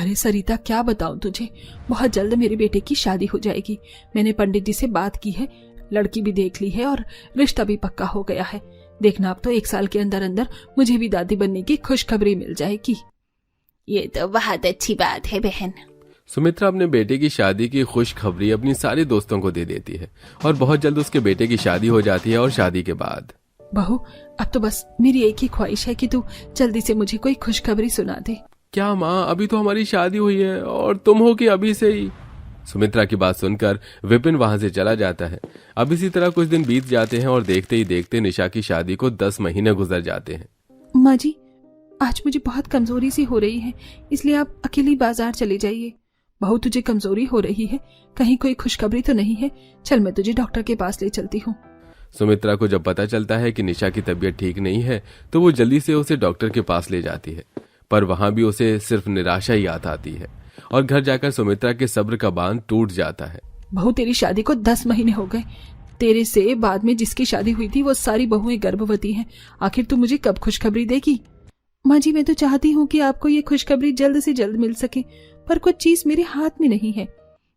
अरे सरिता, क्या बताऊं तुझे, बहुत जल्द मेरे बेटे की शादी हो जाएगी। मैंने पंडित जी से बात की है, लड़की भी देख ली है और रिश्ता भी पक्का हो गया है। देखना, अब तो 1 साल के अंदर अंदर मुझे भी दादी बनने की खुशखबरी मिल जाएगी। ये तो बहुत अच्छी बात है बहन। सुमित्रा अपने बेटे की शादी की खुशखबरी अपनी सारे दोस्तों को दे देती है और बहुत जल्द उसके बेटे की शादी हो जाती है। और शादी के बाद बहू, अब तो बस मेरी एक ही ख्वाहिश है कि तू जल्दी से मुझे कोई खुशखबरी सुना दे। क्या माँ, अभी तो हमारी शादी हुई है और तुम हो कि अभी से ही? सुमित्रा की बात सुनकर विपिन वहां से चला जाता है। अब इसी तरह कुछ दिन बीत जाते हैं और देखते ही देखते निशा की शादी को 10 महीने गुजर जाते हैं। माँ जी, आज मुझे बहुत कमजोरी सी हो रही है, इसलिए आप अकेली बाजार चले जाइए। बहू, तुझे कमजोरी हो रही है, कहीं कोई खुशखबरी तो नहीं है? चल, मैं तुझे डॉक्टर के पास ले चलती हूँ। सुमित्रा को जब पता चलता है कि निशा की तबीयत ठीक नहीं है तो वो जल्दी से उसे डॉक्टर के पास ले जाती है, पर वहां भी उसे सिर्फ निराशा ही याद आती है और घर जाकर सुमित्रा के सब्र का बांध टूट जाता है। बहू, तेरी शादी को 10 महीने हो गए। तेरे से बाद में जिसकी शादी हुई थी वो सारी बहुएं गर्भवती हैं। आखिर तू मुझे कब खुशखबरी देगी? माँ जी, मैं तो चाहती हूँ कि आपको ये खुशखबरी जल्द से जल्द मिल सके, पर कुछ चीज मेरे हाथ में नहीं है।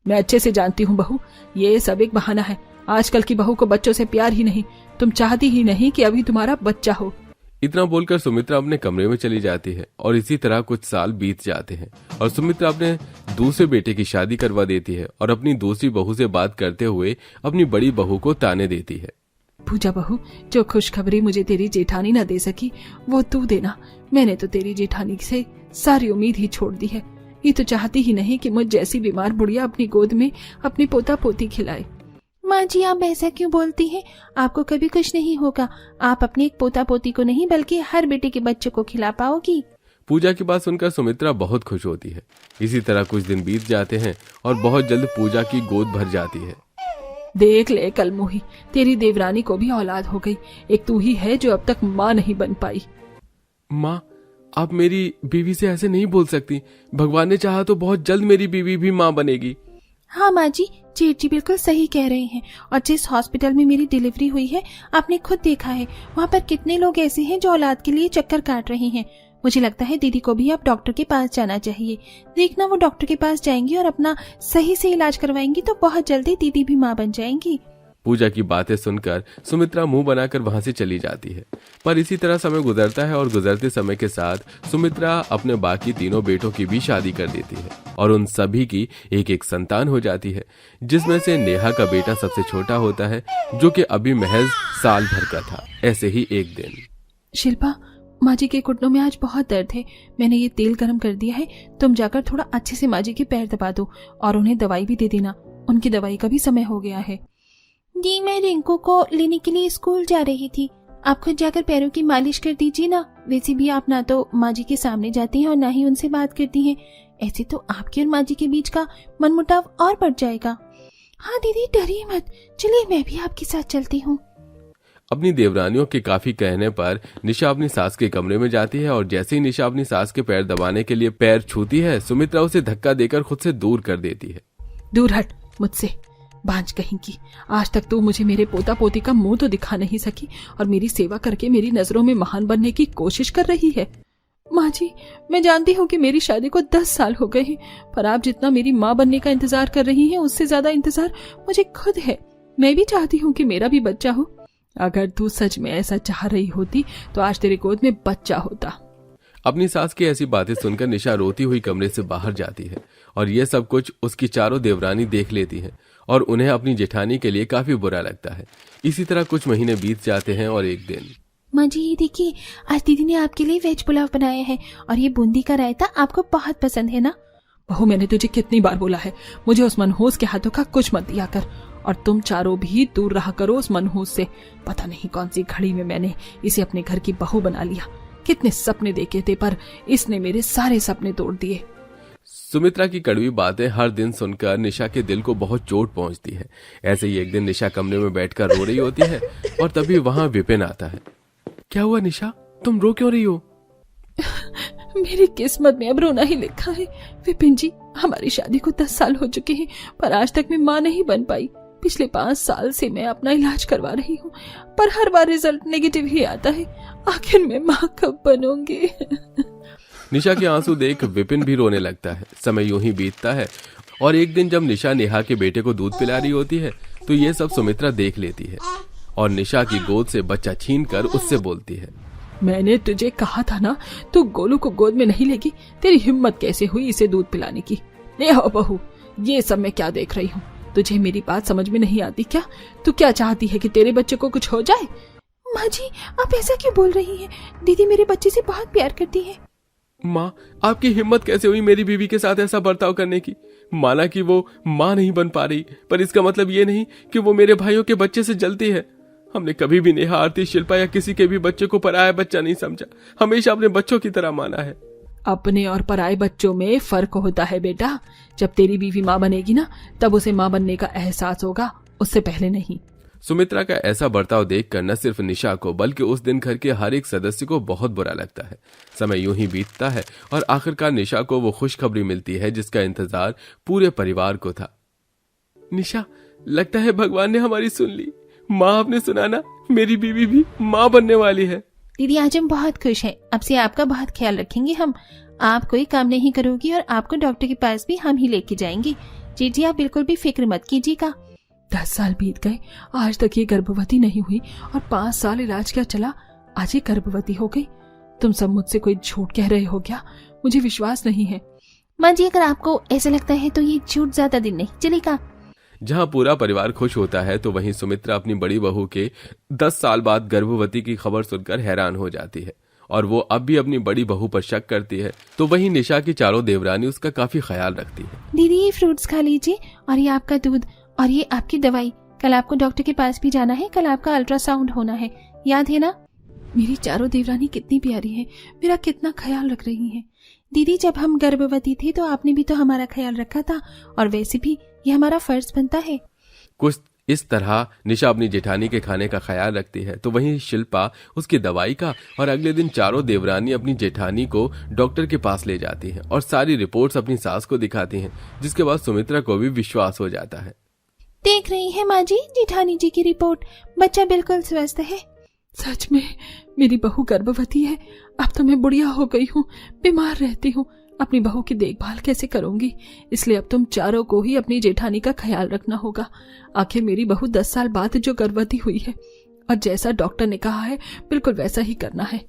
मैं अच्छे से जानती हूँ बहू, ये सब एक बहाना है। आजकल की बहू को बच्चों से प्यार ही नहीं, तुम चाहती ही नहीं कि अभी तुम्हारा बच्चा हो। इतना बोलकर सुमित्रा अपने कमरे में चली जाती है और इसी तरह कुछ साल बीत जाते हैं और सुमित्रा अपने दूसरे बेटे की शादी करवा देती है और अपनी दूसरी बहू से बात करते हुए अपनी बड़ी बहू को ताने देती है। पूजा बहू, जो खुशखबरी मुझे तेरी जेठानी न दे सकी वो तू देना। मैंने तो तेरी जेठानी से सारी उम्मीद ही छोड़ दी है। ये तो चाहती ही नहीं कि मुझ जैसी बीमार बुढ़िया अपनी गोद में अपनी पोता पोती खिलाए। माँ जी, आप ऐसा क्यों बोलती हैं? आपको कभी कुछ नहीं होगा। आप अपने एक पोता पोती को नहीं बल्कि हर बेटे के बच्चे को खिला पाओगी। पूजा की बात सुनकर सुमित्रा बहुत खुश होती है। इसी तरह कुछ दिन बीत जाते हैं और बहुत जल्द पूजा की गोद भर जाती है। देख ले कलमुही, तेरी देवरानी को भी औलाद हो गई। एक तू ही है जो अब तक माँ नहीं बन पाई। माँ, आप मेरी बीवी से ऐसे नहीं बोल सकती। भगवान ने चाहा तो बहुत जल्द मेरी बीवी भी माँ बनेगी। हाँ माँ जी, जेठ जी बिल्कुल सही कह रहे हैं। और जिस हॉस्पिटल में मेरी डिलीवरी हुई है, आपने खुद देखा है वहाँ पर कितने लोग ऐसे हैं जो औलाद के लिए चक्कर काट रहे हैं। मुझे लगता है दीदी को भी अब डॉक्टर के पास जाना चाहिए। देखना, वो डॉक्टर के पास जाएंगी और अपना सही से इलाज करवाएंगी तो बहुत जल्दी दीदी भी माँ बन जाएंगी। पूजा की बातें सुनकर सुमित्रा मुंह बनाकर वहां से चली जाती है। पर इसी तरह समय गुजरता है और गुजरते समय के साथ सुमित्रा अपने बाकी तीनों बेटों की भी शादी कर देती है और उन सभी की एक एक संतान हो जाती है, जिसमें से नेहा का बेटा सबसे छोटा होता है, जो कि अभी महज साल भर का था। ऐसे ही एक दिन, शिल्पा, माँ जी के घुटनों में आज बहुत दर्द है। मैंने ये तेल गर्म कर दिया है, तुम जाकर थोड़ा अच्छे से माँ जी के पैर दबा दो और उन्हें दवाई भी दे देना। उनकी दवाई का भी समय हो गया है। जी, मैं रिंकू को लेने के लिए स्कूल जा रही थी। आप खुद जाकर पैरों की मालिश कर दीजिए ना। वैसे भी आप ना तो माँ जी के सामने जाती हैं और ना ही उनसे बात करती हैं। ऐसे तो आपके और माँ जी के बीच का मनमुटाव और बढ़ जाएगा। हाँ दीदी, डरिए मत, चलिए मैं भी आपके साथ चलती हूँ। अपनी देवरानियों के काफी कहने पर निशा अपनी सास के कमरे में जाती है और जैसे ही निशा अपनी सास के पैर दबाने के लिए पैर छूती है, सुमित्रा उसे धक्का देकर खुद से दूर कर देती है। दूर हट मुझसे, बांझ कहीं की। आज तक तू मुझे मेरे पोता पोती का मुंह तो दिखा नहीं सकी और मेरी सेवा करके मेरी नजरों में महान बनने की कोशिश कर रही है। माँ जी, मैं जानती हूँ कि मेरी शादी को 10 साल हो गए हैं, पर आप जितना मेरी माँ बनने का इंतजार कर रही हैं, उससे ज्यादा इंतजार मुझे खुद है। मैं भी चाहती हूँ कि मेरा भी बच्चा हो। अगर तू सच में ऐसा चाह रही होती तो आज तेरे गोद में बच्चा होता। अपनी सास की ऐसी बातें सुनकर निशा रोती हुई कमरे से बाहर जाती है और यह सब कुछ उसकी चारों देवरानी देख लेती है और उन्हें अपनी जेठानी के लिए काफी बुरा लगता है। इसी तरह कुछ महीने बीत जाते हैं और एक दिन, माँ जी, ये देखिए, आज दीदी ने आपके लिए वेज पुलाव बनाया है और ये बूंदी का रायता आपको बहुत पसंद है ना। बहू, मैंने तुझे कितनी बार बोला है, मुझे उस मनहूस के हाथों का कुछ मत दिया कर, और तुम चारों भी दूर रहा करो उस मनहूस से। पता नहीं कौन सी घड़ी में मैंने इसे अपने घर की बहू बना लिया। कितने सपने देखे थे, पर इसने मेरे सारे सपने तोड़ दिए। सुमित्रा की कड़वी बातें हर दिन सुनकर निशा के दिल को बहुत चोट पहुंचती है। ऐसे ही एक दिन निशा कमरे में बैठकर रो रही होती है और तभी वहां विपिन आता है। क्या हुआ निशा, तुम रो क्यों रही हो? मेरी किस्मत में अब रोना ही लिखा है। विपिन जी, हमारी शादी को 10 साल हो चुके हैं, पर आज तक मैं माँ नहीं बन पाई। पिछले 5 साल से मैं अपना इलाज करवा रही हूँ, पर हर बार रिजल्ट नेगेटिव ही आता है। आखिर मैं माँ कब बनूंगी? निशा के आंसू देख विपिन भी रोने लगता है। समय यूं ही बीतता है और एक दिन जब निशा नेहा के बेटे को दूध पिला रही होती है तो ये सब सुमित्रा देख लेती है और निशा की गोद से बच्चा छीनकर उससे बोलती है, मैंने तुझे कहा था ना, तू गोलू को गोद में नहीं लेगी। तेरी हिम्मत कैसे हुई इसे दूध पिलाने की? नेहा बहू, ये सब मैं क्या देख रही हूँ? तुझे मेरी बात समझ में नहीं आती क्या? तू क्या चाहती है कि तेरे बच्चे को कुछ हो जाए? माँ जी, आप ऐसा क्यों बोल रही हैं? दीदी मेरे बच्चे से बहुत प्यार करती है। माँ, आपकी हिम्मत कैसे हुई मेरी बीवी के साथ ऐसा बर्ताव करने की? माना कि वो माँ नहीं बन पा रही, पर इसका मतलब ये नहीं कि वो मेरे भाइयों के बच्चे से जलती है। हमने कभी भी नेहा, आरती, शिल्पा या किसी के भी बच्चे को पराया बच्चा नहीं समझा, हमेशा अपने बच्चों की तरह माना है। अपने और पराये बच्चों में फर्क होता है बेटा। जब तेरी बीवी माँ बनेगी ना, तब उसे माँ बनने का एहसास होगा, उससे पहले नहीं। सुमित्रा का ऐसा बर्ताव देखकर न सिर्फ निशा को बल्कि उस दिन घर के हर एक सदस्य को बहुत बुरा लगता है। समय यूं ही बीतता है और आखिरकार निशा को वो खुशखबरी मिलती है जिसका इंतजार पूरे परिवार को था। निशा, लगता है भगवान ने हमारी सुन ली। माँ, आपने सुना ना, मेरी बीवी भी माँ बनने वाली है। दीदी आज हम बहुत खुश हैं। अब से आपका बहुत ख्याल रखेंगे हम। आप कोई काम नहीं करोगी और आपको डॉक्टर के पास भी हम ही लेके जाएंगे। जी, आप बिल्कुल भी फिक्र मत कीजिएगा। 10 साल बीत गए, आज तक ये गर्भवती नहीं हुई और 5 साल इलाज क्या चला, आज ये गर्भवती हो गई। तुम सब मुझसे कोई झूठ कह रहे हो क्या? मुझे विश्वास नहीं है। माँ जी, अगर आपको ऐसा लगता है तो ये झूठ ज्यादा दिन नहीं चलेगा। जहां पूरा परिवार खुश होता है तो वहीं सुमित्रा अपनी बड़ी बहू के 10 साल बाद गर्भवती की खबर सुनकर हैरान हो जाती है और वो अब भी अपनी बड़ी बहू पर शक करती है। तो वहीं निशा की चारों देवरानी उसका काफी ख्याल रखती है। दीदी, ये फ्रूट्स खा लीजिए और ये आपका दूध और ये आपकी दवाई। कल आपको डॉक्टर के पास भी जाना है, कल आपका अल्ट्रासाउंड होना है, याद है ना? मेरी चारों देवरानी कितनी प्यारी है, मेरा कितना ख्याल रख रही है। दीदी, जब हम गर्भवती थे तो आपने भी तो हमारा ख्याल रखा था और वैसे भी ये हमारा फर्ज बनता है। कुछ इस तरह निशा अपनी जेठानी के खाने का ख्याल रखती है तो वहीं शिल्पा उसकी दवाई का, और अगले दिन चारों देवरानी अपनी जेठानी को डॉक्टर के पास ले जाती हैं और सारी रिपोर्ट्स अपनी सास को दिखाती हैं, जिसके बाद सुमित्रा को भी विश्वास हो जाता है। देख रही है माँ जी, जेठानी जी की रिपोर्ट, बच्चा बिल्कुल स्वस्थ है। सच में मेरी बहू गर्भवती है। अब तो मैं बुढ़िया हो गई हूँ, बीमार रहती हूँ, अपनी बहू की देखभाल कैसे करूंगी? इसलिए अब तुम चारों को ही अपनी जेठानी का ख्याल रखना होगा। आखिर मेरी बहू 10 साल बाद जो गर्भवती हुई है और जैसा डॉक्टर ने कहा है बिल्कुल वैसा ही करना है।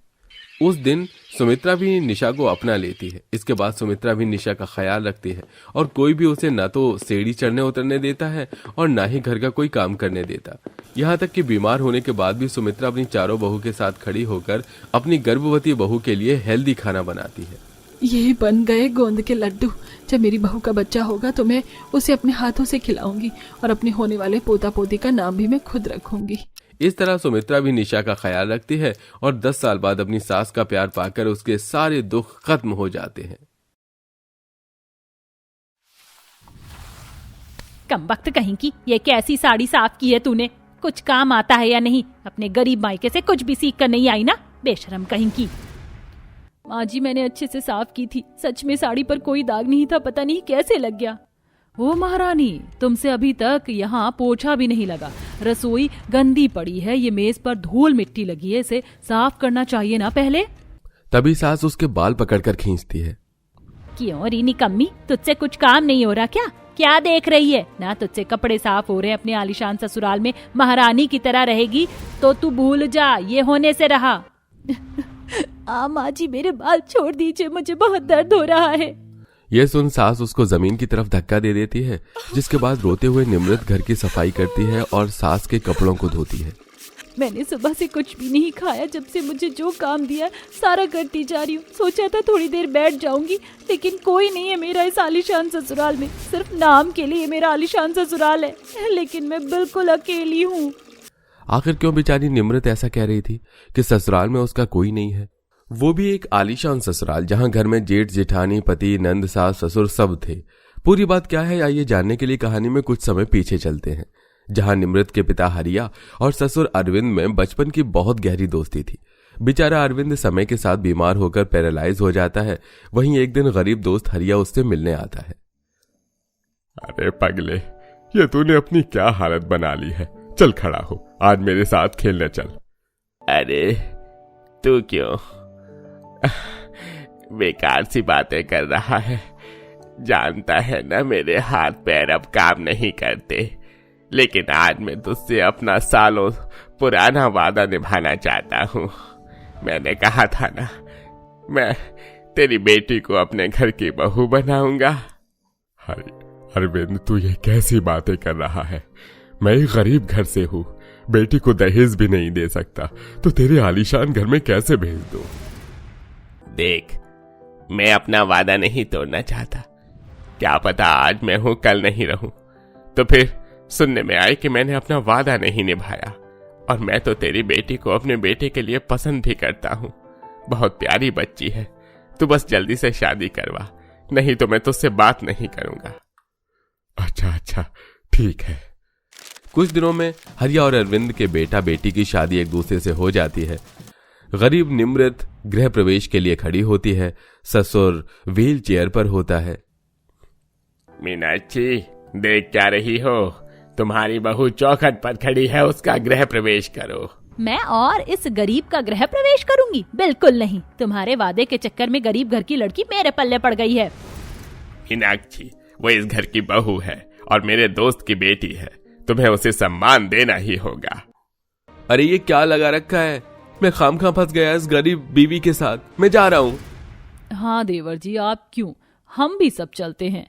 उस दिन सुमित्रा भी निशा को अपना लेती है। इसके बाद सुमित्रा भी निशा का ख्याल रखती है और कोई भी उसे न तो सीढ़ी चढ़ने उतरने देता है और न ही घर का कोई काम करने देता। यहाँ तक कि बीमार होने के बाद भी सुमित्रा अपनी चारों बहू के साथ खड़ी होकर अपनी गर्भवती बहू के लिए हेल्दी खाना बनाती है। ये बन गए गोंद के लड्डू। जब मेरी बहू का बच्चा होगा तो मैं उसे अपने हाथों से खिलाऊंगी और अपने होने वाले पोता पोती का नाम भी मैं खुद रखूंगी। इस तरह सुमित्रा भी निशा का ख्याल रखती है और 10 साल बाद अपनी सास का प्यार पाकर उसके सारे दुख खत्म हो जाते हैं। कमबख्त कहीं की, ये कैसी साड़ी साफ की है तूने? कुछ काम आता है या नहीं? अपने गरीब मायके से कुछ भी सीख कर नहीं आई ना, बेशरम कहीं की। माँ जी, मैंने अच्छे से साफ की थी, सच में साड़ी पर कोई दाग नहीं था, पता नहीं कैसे लग गया। ओ महारानी, तुमसे अभी तक यहाँ पोछा भी नहीं लगा। रसोई गंदी पड़ी है, ये मेज पर धूल मिट्टी लगी है, इसे साफ करना चाहिए ना पहले। तभी सास उसके बाल पकड़कर खींचती है। क्यों री निकम्मी, तुझसे कुछ काम नहीं हो रहा क्या? क्या देख रही है? ना तुझसे कपड़े साफ हो रहे, अपने आलीशान ससुराल में महारानी की तरह रहेगी तो तू भूल जा ये होने से रहा। माँ जी, मेरे बाल छोड़ दीजिए, मुझे बहुत दर्द हो रहा है। यह सुन सास उसको जमीन की तरफ धक्का दे देती है, जिसके बाद रोते हुए निमृत घर की सफाई करती है और सास के कपड़ों को धोती है। मैंने सुबह से कुछ भी नहीं खाया, जब से मुझे जो काम दिया सारा करती जा रही हूँ। सोचा था थोड़ी देर बैठ जाऊंगी, लेकिन कोई नहीं है मेरा इस आलीशान ससुराल में। सिर्फ नाम के लिए मेरा आलीशान ससुराल है, लेकिन मैं बिल्कुल अकेली हूँ। आखिर क्यों बेचारी निमृत ऐसा कह रही थी कि ससुराल में उसका कोई नहीं है? वो भी एक आलीशान ससुराल, जहां घर में जेठ जेठानी, पति, नंद, सास, ससुर सब थे। पूरी बात क्या है आइए जानने के लिए कहानी में कुछ समय पीछे चलते हैं, जहां निमृत के पिता हरिया और ससुर अरविंद में बचपन की बहुत गहरी दोस्ती थी। बेचारा अरविंद समय के साथ बीमार होकर पैरालाइज हो जाता है। वहीं एक दिन गरीब दोस्त हरिया उससे मिलने आता है। अरे पगले, ये तूने अपनी क्या हालत बना ली है? चल खड़ा हो, आज मेरे साथ खेलने चल। अरे तू क्यों? बेकार सी बातें कर रहा है। जानता है ना मेरे हाथ पैर अब काम नहीं करते, लेकिन आज मैं तुझसे अपना सालों पुराना वादा निभाना चाहता हूँ। मैंने कहा था ना, मैं तेरी बेटी को अपने घर की बहू बनाऊंगा। अरविंद, तू ये कैसी बातें कर रहा है? मैं एक गरीब घर से हूँ, बेटी को दहेज भी नहीं दे सकता, तो तेरे आलीशान घर में कैसे भेज दूं? देख, मैं अपना वादा नहीं तोड़ना चाहता। क्या पता आज मैं हूं कल नहीं रहूं, तो फिर सुनने में आए कि मैंने अपना वादा नहीं निभाया। और मैं तो तेरी बेटी को अपने बेटे के लिए पसंद भी करता हूं। बहुत प्यारी बच्ची है, तू बस जल्दी से शादी करवा, नहीं तो मैं तुझसे बात नहीं करूंगा। अच्छा, ठीक है। कुछ दिनों में हरिया और अरविंद के बेटा बेटी की शादी एक दूसरे से हो जाती है। गरीब निम्रत गृह प्रवेश के लिए खड़ी होती है। ससुर व्हील चेयर पर होता है। मीनाक्षी, देख क्या रही हो? तुम्हारी बहू चौखट पर खड़ी है, उसका गृह प्रवेश करो। मैं और इस गरीब का गृह प्रवेश करूंगी? बिल्कुल नहीं। तुम्हारे वादे के चक्कर में गरीब घर की लड़की मेरे पल्ले पड़ गई है। मीनाक्षी, वो इस घर की बहू है और मेरे दोस्त की बेटी है, तुम्हें उसे सम्मान देना ही होगा। अरे ये क्या लगा रखा है? मैं खामखा फंस गया इस गरीब बीवी के साथ। मैं जा रहा हूँ। हाँ देवर जी, आप क्यों, हम भी सब चलते हैं।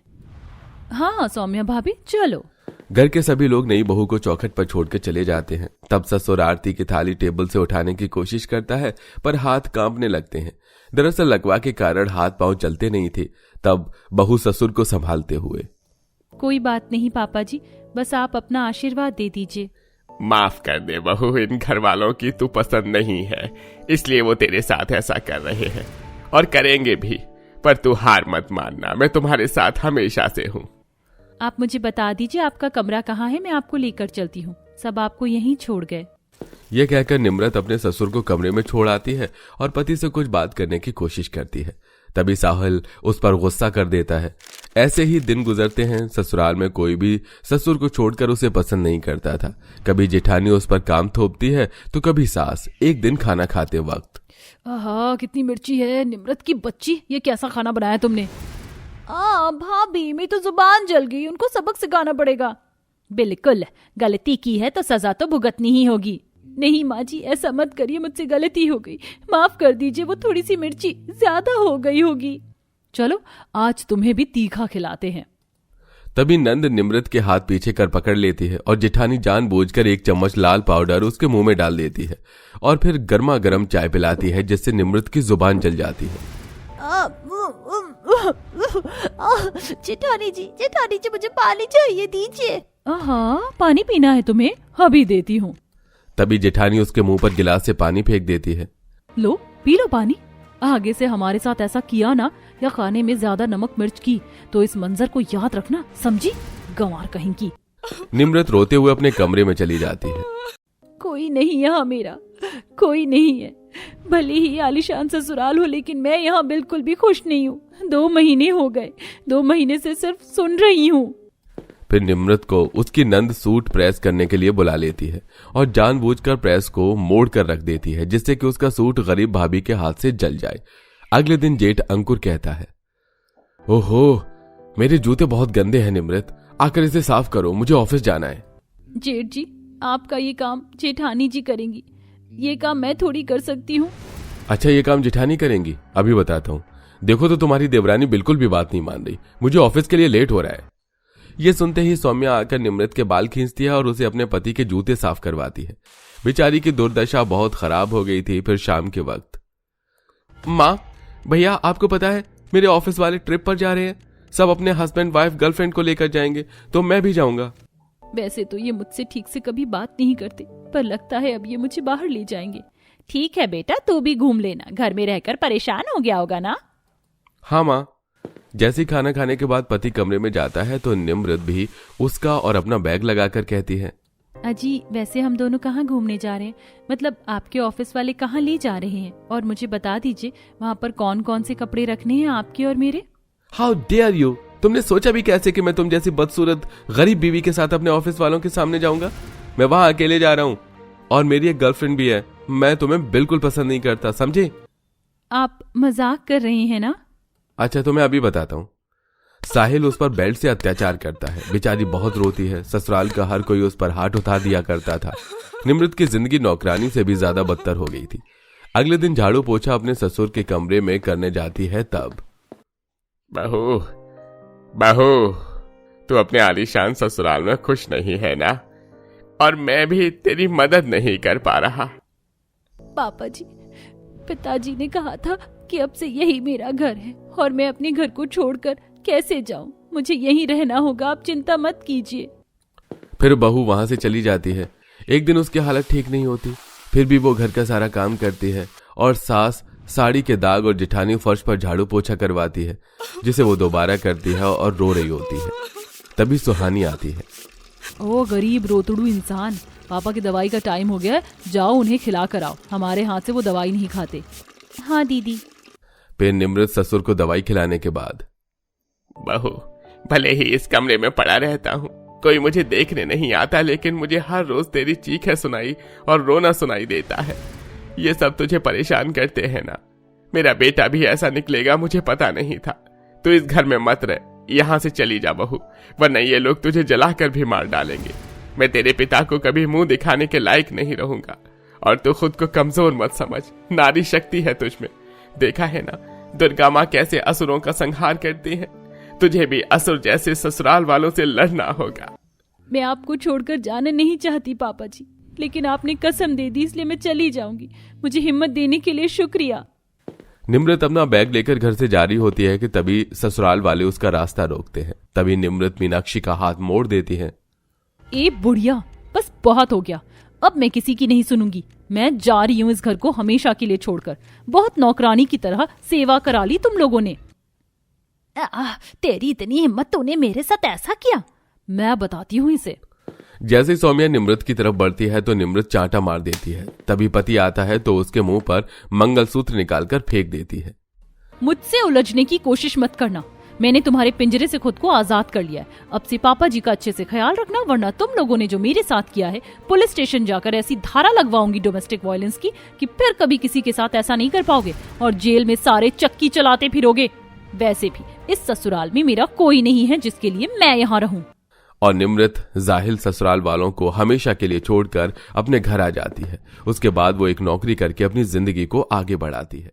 हाँ सौम्या भाभी, चलो। घर के सभी लोग नई बहू को चौखट पर छोड़कर चले जाते हैं। तब ससुर आरती की थाली टेबल से उठाने की कोशिश करता है, पर हाथ कांपने लगते हैं। दरअसल लकवा के कारण हाथ पांव चलते नहीं थे। तब बहू ससुर को संभालते हुए, कोई बात नहीं पापा जी, बस आप अपना आशीर्वाद दे दीजिए। माफ कर दे बहू, इन घर वालों की तू पसंद नहीं है, इसलिए वो तेरे साथ ऐसा कर रहे हैं और करेंगे भी। पर तू हार मत मानना, मैं तुम्हारे साथ हमेशा से हूँ। आप मुझे बता दीजिए आपका कमरा कहाँ है, मैं आपको लेकर चलती हूँ। सब आपको यहीं छोड़ गए। यह कहकर निम्रत अपने ससुर को कमरे में छोड़ आती है और पति से कुछ बात करने की कोशिश करती है। तभी साहिल उस पर गुस्सा कर देता है। ऐसे ही दिन गुजरते हैं। ससुराल में कोई भी ससुर को छोड़कर उसे पसंद नहीं करता था। कभी जेठानी उस पर काम थोपती है तो कभी सास। एक दिन खाना खाते वक्त, आहा कितनी मिर्ची है निम्रत की बच्ची, ये कैसा खाना बनाया तुमने? भाभी मेरी तो जुबान जल गई, उनको सबक सिखाना पड़ेगा। बिल्कुल, गलती की है तो सजा तो भुगतनी ही होगी। नहीं माँ जी, ऐसा मत करिए, मुझसे गलती हो गई, माफ कर दीजिए, वो थोड़ी सी मिर्ची ज्यादा हो गई होगी। चलो आज तुम्हें भी तीखा खिलाते हैं। तभी नंद निम्रत के हाथ पीछे कर पकड़ लेती है और जेठानी जानबूझकर एक चम्मच लाल पाउडर उसके मुंह में डाल देती है और फिर गर्मा गर्म चाय पिलाती है, जिससे निम्रत की जुबान जल जाती है। जेठानी जी मुझे पानी चाहिए, दीजिए। हाँ पानी पीना है तुम्हें? अभी देती हूँ। तभी जेठानी उसके मुंह पर गिलास से पानी फेंक देती है। लो पी लो पानी। आगे से हमारे साथ ऐसा किया ना, या खाने में ज्यादा नमक मिर्च की, तो इस मंजर को याद रखना, समझी? गंवार कहीं की। निम्रत रोते हुए अपने कमरे में चली जाती है। कोई नहीं यहाँ मेरा, कोई नहीं है। भले ही आलीशान ससुराल हो, लेकिन मैं यहाँ बिल्कुल भी खुश नहीं हूँ। 2 महीने हो गए, 2 महीने से सिर्फ सुन रही हूँ। फिर निम्रत को उसकी नंद सूट प्रेस करने के लिए बुला लेती है और जानबूझकर प्रेस को मोड़ कर रख देती है, जिससे कि उसका सूट गरीब भाभी के हाथ से जल जाए। अगले दिन जेठ अंकुर कहता है, ओहो मेरे जूते बहुत गंदे हैं निम्रत, आकर इसे साफ करो, मुझे ऑफिस जाना है। जेठ जी, आपका ये काम जेठानी जी करेंगी, ये काम मैं थोड़ी कर सकती हूँ। अच्छा ये काम जेठानी करेंगी? अभी बताता हूँ। देखो तो तुम्हारी देवरानी बिल्कुल भी बात नहीं मान रही, मुझे ऑफिस के लिए लेट हो रहा है। ये सुनते ही सौम्या आकर निम्रत के बाल खींचती है और उसे अपने पति के जूते साफ करवाती है। बेचारी की दुर्दशा बहुत खराब हो गई थी। फिर शाम के वक्त, माँ भैया आपको पता है मेरे ऑफिस वाले ट्रिप पर जा रहे हैं, सब अपने हस्बैंड वाइफ गर्लफ्रेंड को लेकर जाएंगे, तो मैं भी जाऊंगा। वैसे तो ये मुझसे ठीक से कभी बात नहीं करते, पर लगता है अब ये मुझे बाहर ले जाएंगे। ठीक है बेटा, तू भी घूम लेना, घर में रहकर परेशान हो गया होगा ना। हाँ माँ। जैसे खाना खाने के बाद पति कमरे में जाता है तो निम्रत भी उसका और अपना बैग लगाकर कहती है, अजी वैसे हम दोनों कहाँ घूमने जा रहे हैं? मतलब आपके ऑफिस वाले कहाँ ले जा रहे हैं? और मुझे बता दीजिए वहाँ पर कौन कौन से कपड़े रखने हैं आपके और मेरे? हाउ डेयर यू, तुमने सोचा भी कैसे कि मैं तुम जैसी बदसूरत गरीब बीवी के साथ अपने ऑफिस वालों के सामने जाऊंगा? मैं वहां अकेले जा रहा हूँ और मेरी एक गर्लफ्रेंड भी है। मैं तुम्हें बिल्कुल पसंद नहीं करता, समझे? आप मजाक कर रही हैं ना? अच्छा तो मैं अभी बताता हूँ। साहिल उस पर बेल्ट से अत्याचार करता है। बेचारी बहुत रोती है। ससुराल का हर कोई उस पर हाथ उठा दिया करता था। निमृत की जिंदगी नौकरानी से भी ज्यादा बदतर हो गई थी। अगले दिन झाड़ू पोछा अपने ससुर के कमरे में करने जाती है तब बहू बहू, तू अपने आलीशान ससुराल में खुश नहीं है ना? और मैं भी तेरी मदद नहीं कर पा रहा। पापा जी, पिताजी ने कहा था कि अब से यही मेरा घर है और मैं अपने घर को छोड़कर कैसे जाऊं? मुझे यहीं रहना होगा, आप चिंता मत कीजिए। फिर बहू वहां से चली जाती है। एक दिन उसकी हालत ठीक नहीं होती, फिर भी वो घर का सारा काम करती है और सास साड़ी के दाग और जेठानी फर्श पर झाड़ू पोछा करवाती है, जिसे वो दोबारा करती है और रो रही होती है। तभी सुहानी आती है। ओ गरीब रोतड़ू इंसान, पापा की दवाई का टाइम हो गया है, जाओ उन्हें खिला कर आओ। हमारे हाथ से वो दवाई नहीं खाते। हाँ दीदी। फिर निमृत ससुर को दवाई खिलाने के बाद बहू, भले ही इस कमरे में पड़ा रहता हूँ, कोई मुझे देखने नहीं आता, लेकिन मुझे हर रोज तेरी चीखें सुनाई और रोना सुनाई देता है। ये सब तुझे परेशान करते हैं ना? मेरा बेटा भी ऐसा निकलेगा, मुझे पता नहीं था। तू इस घर में मत रह, यहाँ से चली जा बहू, वरना ये लोग तुझे जलाकर भी मार डालेंगे। मैं तेरे पिता को कभी मुंह दिखाने के लायक नहीं रहूंगा। और तू खुद को कमजोर मत समझ, नारी शक्ति है तुझ में। देखा है ना दुर्गा माँ कैसे असुरों का संहार करती है? तुझे भी असुर जैसे ससुराल वालों से लड़ना होगा। मैं आपको छोड़कर जाना नहीं चाहती पापा जी, लेकिन आपने कसम दे दी, इसलिए मैं चली जाऊंगी। मुझे हिम्मत देने के लिए शुक्रिया। निमृत अपना बैग लेकर घर से जा रही होती है कि तभी ससुराल वाले उसका रास्ता रोकते हैं। तभी निमृत मीनाक्षी का हाथ मोड़ देती है। ए बुढ़िया, बस बहुत हो गया, अब मैं किसी की नहीं सुनूंगी। मैं जा रही हूँ इस घर को हमेशा के लिए छोड़कर। बहुत नौकरानी की तरह सेवा करा ली तुम लोगों ने। तेरी इतनी हिम्मत, तूने मेरे साथ ऐसा किया? मैं बताती हूँ इसे। जैसे सौम्या निमृत की तरफ बढ़ती है तो निमृत चांटा मार देती है। तभी पति आता है तो उसके मुंह पर मंगलसूत्र निकालकर फेंक देती है। मुझसे उलझने की कोशिश मत करना। मैंने तुम्हारे पिंजरे से खुद को आजाद कर लिया है। अब से पापा जी का अच्छे से ख्याल रखना, वरना तुम लोगों ने जो मेरे साथ किया है, पुलिस स्टेशन जाकर ऐसी धारा लगवाऊंगी डोमेस्टिक वायलेंस की कि फिर कभी किसी के साथ ऐसा नहीं कर पाओगे और जेल में सारे चक्की चलाते फिरोगे। वैसे भी इस ससुराल में मेरा कोई नहीं है जिसके लिए मैं यहाँ रहूं। और निमृत जाहिल ससुराल वालों को हमेशा के लिए छोड़कर अपने घर आ जाती है। उसके बाद वो एक नौकरी करके अपनी जिंदगी को आगे बढ़ाती है।